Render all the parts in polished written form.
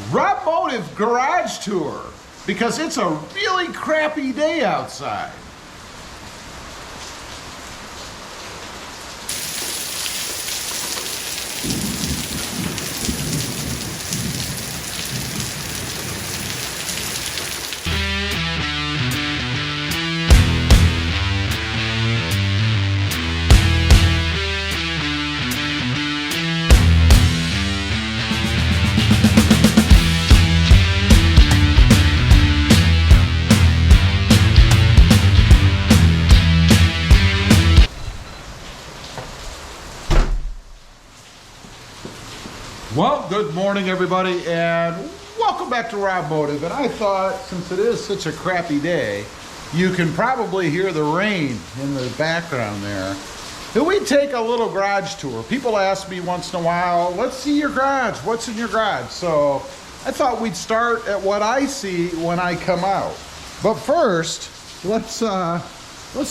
RobMotive garage tour because it's a really crappy day outside. Well, good morning everybody and welcome back to RobMotive. And I thought, since it is such a crappy day, you can probably hear the rain in the background there, that we take a little garage tour. People ask me once in a while, let's see your garage, what's in your garage? So I thought we'd start at what I see when I come out. But first, let's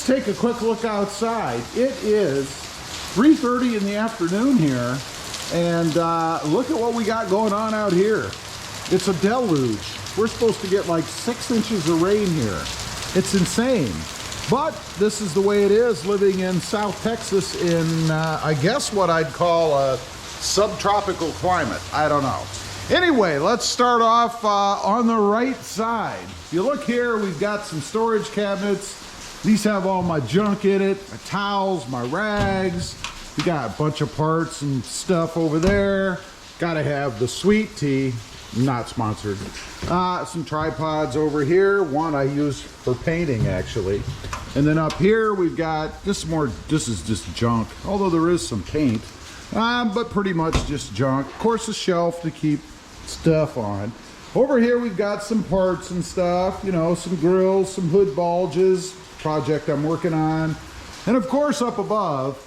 take a quick look outside. It is 3:30 in the afternoon here. And look at what we got going on out here. It's a deluge. We're supposed to get like 6 inches of rain here. It's insane. But this is the way it is living in South Texas in, I guess what I'd call a subtropical climate. I don't know. Anyway, let's start off on the right side. If you look here, we've got some storage cabinets. These have all my junk in it, my towels, my rags. We got a bunch of parts and stuff over there. Gotta have the sweet tea, not sponsored. Some tripods over here. One I use for painting actually. And then up here we've got this is just junk, although there is some paint, but pretty much just junk. Of course, a shelf to keep stuff on. Over here we've got some parts and stuff, you know, some grills, some hood bulges, project I'm working on. And of course up above,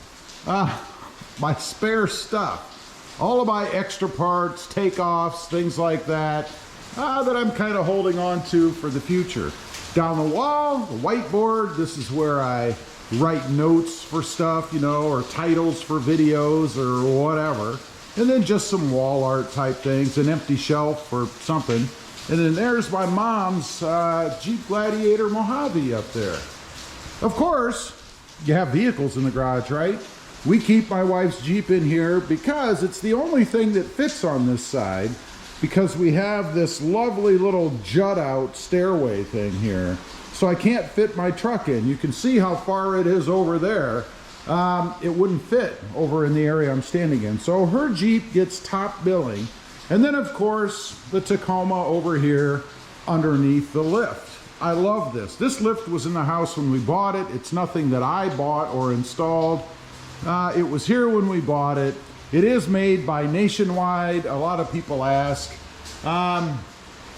my spare stuff, all of my extra parts, takeoffs, things like that, that I'm kind of holding on to for the future. Down the wall, the whiteboard, this is where I write notes for stuff, you know, or titles for videos or whatever. And then just some wall art type things, an empty shelf or something. And then there's my mom's Jeep Gladiator Mojave up there. Of course, you have vehicles in the garage, right? We keep my wife's Jeep in here because it's the only thing that fits on this side, because we have this lovely little jut out stairway thing here. So I can't fit my truck in. You can see how far it is over there. It wouldn't fit over in the area I'm standing in. So her Jeep gets top billing. And then of course, the Tacoma over here underneath the lift. I love this. This lift was in the house when we bought it. It's nothing that I bought or installed. It was here when we bought it. It is made by Nationwide. A lot of people ask.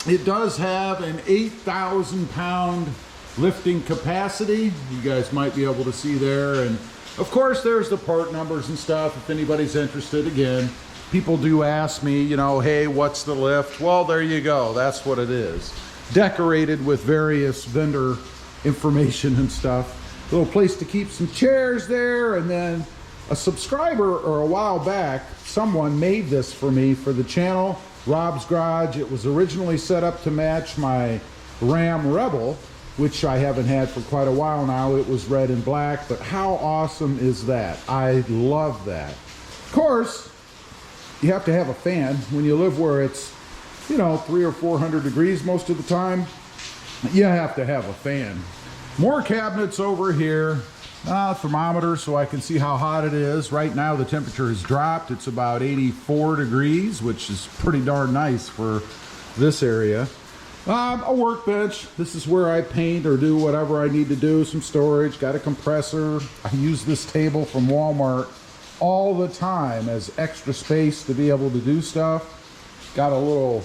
It does have an 8,000 pound lifting capacity. You guys might be able to see there. And of course there's the part numbers and stuff if anybody's interested. Again, people do ask me, you know, hey, what's the lift? Well, there you go. That's what it is. Decorated with various vendor information and stuff. A little place to keep some chairs there. And then a subscriber, or a while back, someone made this for me for the channel, Rob's Garage. It was originally set up to match my Ram Rebel, which I haven't had for quite a while now. It was red and black, but how awesome is that? I love that. Of course, you have to have a fan when you live where it's, you know, 300 or 400 degrees most of the time. You have to have a fan. More cabinets over here, thermometer so I can see how hot it is. Right now the temperature has dropped. It's about 84 degrees, which is pretty darn nice for this area. A workbench. This is where I paint or do whatever I need to do. Some storage, got a compressor. I use this table from Walmart all the time as extra space to be able to do stuff. Got a little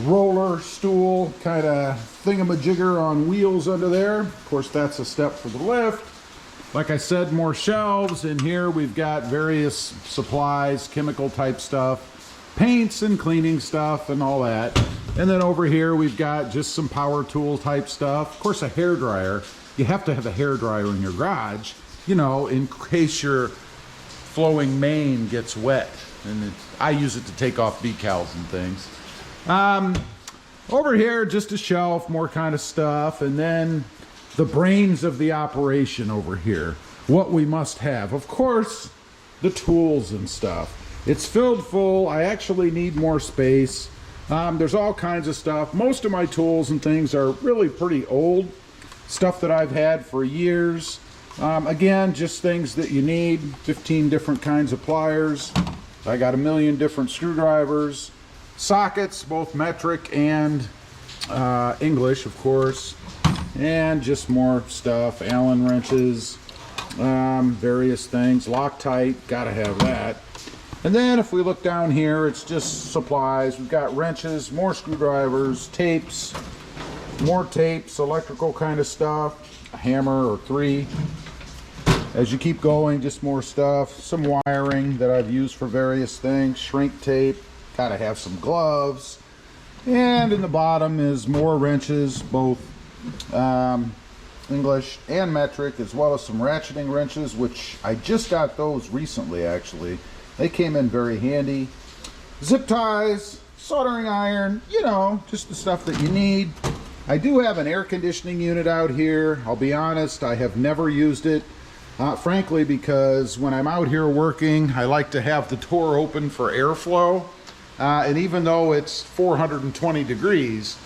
roller stool kind of thingamajigger on wheels under there. Of course, that's a step for the lift. Like I said, more shelves. In here we've got various supplies, chemical type stuff, paints and cleaning stuff and all that. And then over here we've got just some power tool type stuff. Of course, a hair dryer. You have to have a hair dryer in your garage, you know, in case your flowing mane gets wet. And I use it to take off decals and things. Over here, just a shelf, more kind of stuff, and then the brains of the operation over here. What we must have. Of course, the tools and stuff. It's filled full. I actually need more space. There's all kinds of stuff. Most of my tools and things are really pretty old. Stuff that I've had for years. Again, just things that you need. 15 different kinds of pliers. I got a million different screwdrivers. Sockets, both metric and English, of course. And just more stuff. Allen wrenches. Various things. Loctite, gotta have that. And then if we look down here, it's just supplies. We've got wrenches, more screwdrivers, tapes, more tapes, electrical kind of stuff, a hammer or 3. As you keep going, just more stuff, some wiring that I've used for various things, shrink tape, gotta have some gloves. And in the bottom is more wrenches, both English and metric, as well as some ratcheting wrenches, which I just got those recently actually. They came in very handy. Zip ties, soldering iron, you know, just the stuff that you need. I do have an air conditioning unit out here. I'll be honest, I have never used it. Frankly, because when I'm out here working, I like to have the door open for airflow. And even though it's 420 degrees,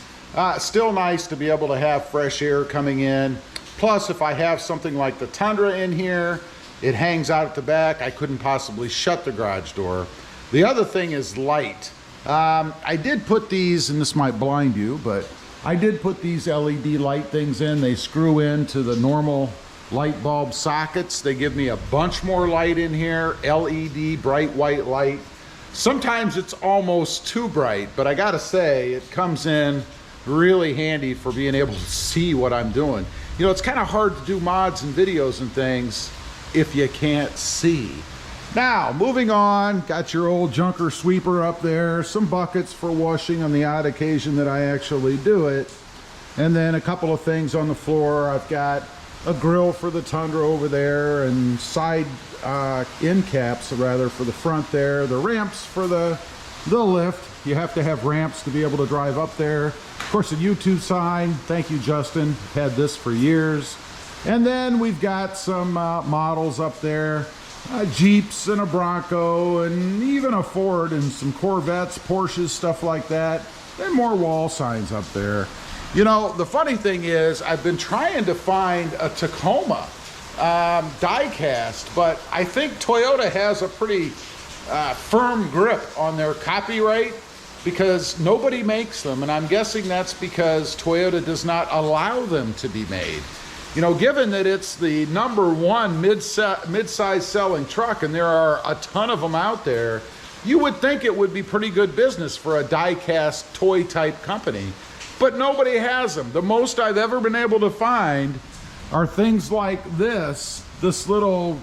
still nice to be able to have fresh air coming in. Plus, if I have something like the Tundra in here, it hangs out at the back. I couldn't possibly shut the garage door. The other thing is light. I did put these, and this might blind you, but I did put these LED light things in. They screw into the normal light bulb sockets. They give me a bunch more light in here. LED, bright white light. Sometimes it's almost too bright, but I gotta say, it comes in really handy for being able to see what I'm doing. You know, it's kind of hard to do mods and videos and things if you can't see. Now, moving on, got your old junker sweeper up there, some buckets for washing on the odd occasion that I actually do it, and then a couple of things on the floor. I've got a grill for the Tundra over there, and side end caps, rather, for the front there, the ramps for the lift. You have to have ramps to be able to drive up there. Of course, a YouTube sign. Thank you, Justin. Had this for years. And then we've got some models up there, Jeeps and a Bronco and even a Ford and some Corvettes, Porsches, stuff like that. And more wall signs up there. You know, the funny thing is I've been trying to find a Tacoma die cast, but I think Toyota has a pretty firm grip on their copyright because nobody makes them, and I'm guessing that's because Toyota does not allow them to be made. You know, given that it's the #1 mid-size selling truck and there are a ton of them out there, you would think it would be pretty good business for a die-cast toy type company, but nobody has them. The most I've ever been able to find are things like this little,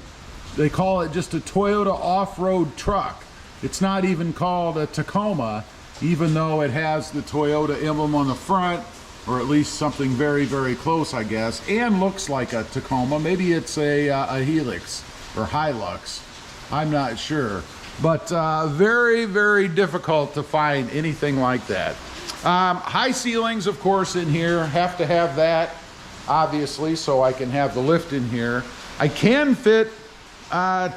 they call it just a Toyota off-road truck. It's not even called a Tacoma, even though it has the Toyota emblem on the front, or at least something very, very close, I guess, and looks like a Tacoma. Maybe it's a Helix or Hilux. I'm not sure. But very, very difficult to find anything like that. High ceilings, of course, in here. Have to have that, obviously, so I can have the lift in here. I can fit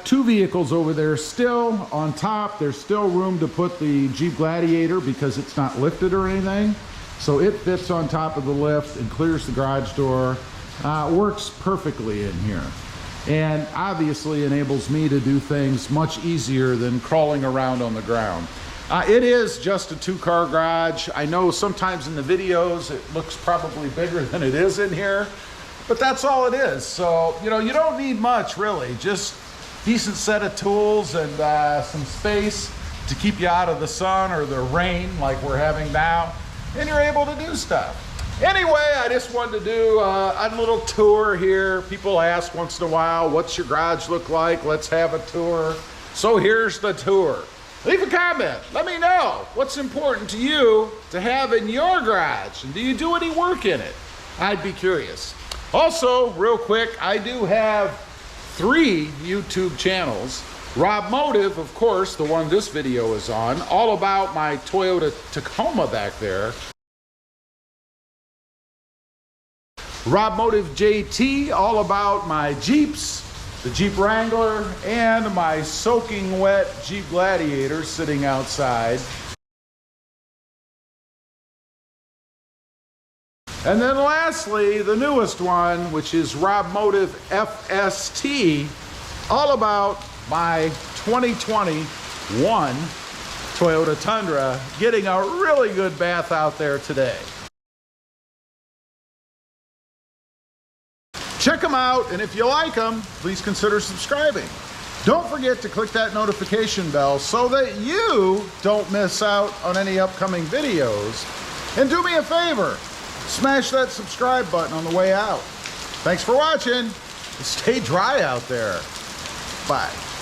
2 vehicles over there still on top. There's still room to put the Jeep Gladiator because it's not lifted or anything. So it fits on top of the lift and clears the garage door. Works perfectly in here. And obviously enables me to do things much easier than crawling around on the ground. It is just a 2-car garage. I know sometimes in the videos it looks probably bigger than it is in here, but that's all it is. So, you know, you don't need much really, just decent set of tools and some space to keep you out of the sun or the rain like we're having now, and you're able to do stuff. Anyway, I just wanted to do a little tour here. People ask once in a while, what's your garage look like? Let's have a tour. So here's the tour. Leave a comment. Let me know what's important to you to have in your garage. And do you do any work in it? I'd be curious. Also, real quick, I do have 3 YouTube channels. RobMotive, of course, the one this video is on, all about my Toyota Tacoma back there. RobMotive JT, all about my Jeeps, the Jeep Wrangler, and my soaking wet Jeep Gladiator sitting outside. And then lastly, the newest one, which is RobMotive FST, all about my 2021 Toyota Tundra, getting a really good bath out there today. Check them out, and if you like them, please consider subscribing. Don't forget to click that notification bell so that you don't miss out on any upcoming videos. And do me a favor, smash that subscribe button on the way out. Thanks for watching. Stay dry out there. Bye.